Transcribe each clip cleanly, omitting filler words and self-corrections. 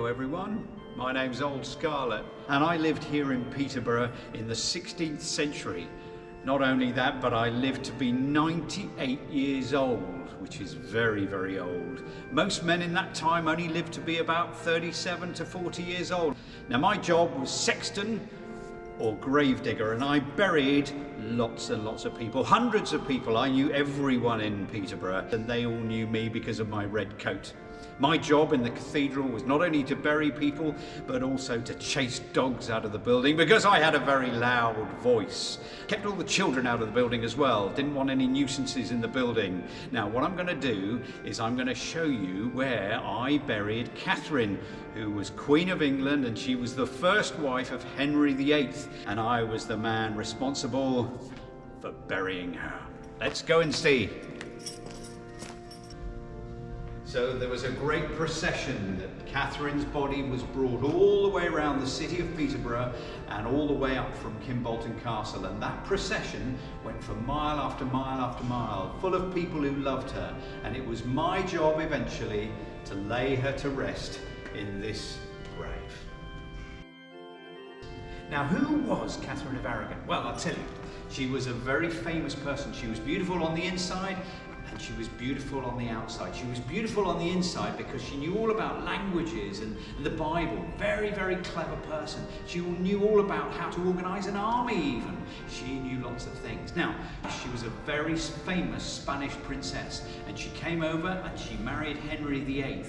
everyone, my name's old Scarlett and I lived here in Peterborough in the 16th century. Not only that, but I lived to be 98 years old, which is very, very old. Most men in that time only lived to be about 37 to 40 years old. Now my job was sexton or gravedigger, and I buried lots and lots of people, hundreds of people. I knew everyone in Peterborough and they all knew me because of my red coat. My job in the cathedral was not only to bury people, but also to chase dogs out of the building because I had a very loud voice. Kept all the children out of the building as well. Didn't want any nuisances in the building. Now, what I'm going to do is I'm going to show you where I buried Catherine, who was Queen of England, and she was the first wife of Henry VIII, and I was the man responsible for burying her. Let's go and see. So there was a great procession that Catherine's body was brought all the way around the city of Peterborough and all the way up from Kimbolton Castle, and that procession went for mile after mile after mile, full of people who loved her, and it was my job eventually to lay her to rest in this grave. Now, who was Katharine of Aragon? Well, I'll tell you. She was a very famous person. She was beautiful on the inside and she was beautiful on the outside. She was beautiful on the inside because she knew all about languages and the Bible. Very, very clever person. She knew all about how to organize an army even. She knew lots of things. Now, she was a very famous Spanish princess, and she came over and she married Henry VIII.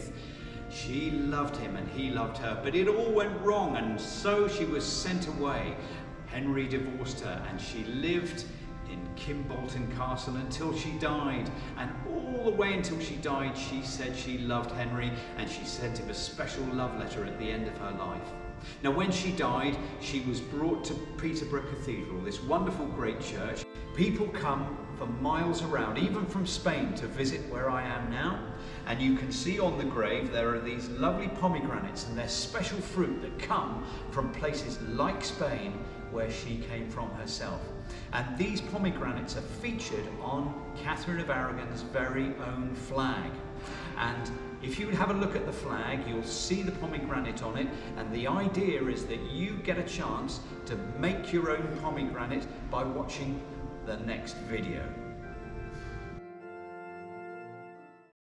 She loved him and he loved her, but it all went wrong, and so she was sent away. Henry divorced her and she lived in Kimbolton Castle until she died, and all the way until she died she said she loved Henry, and she sent him a special love letter at the end of her life. Now when she died, she was brought to Peterborough Cathedral, this wonderful great church. People come from miles around, even from Spain, to visit where I am now, and you can see on the grave there are these lovely pomegranates, and they're special fruit that come from places like Spain where she came from herself. And these pomegranates are featured on Katharine of Aragon's very own flag. And if you have a look at the flag, you'll see the pomegranate on it, and the idea is that you get a chance to make your own pomegranate by watching the next video.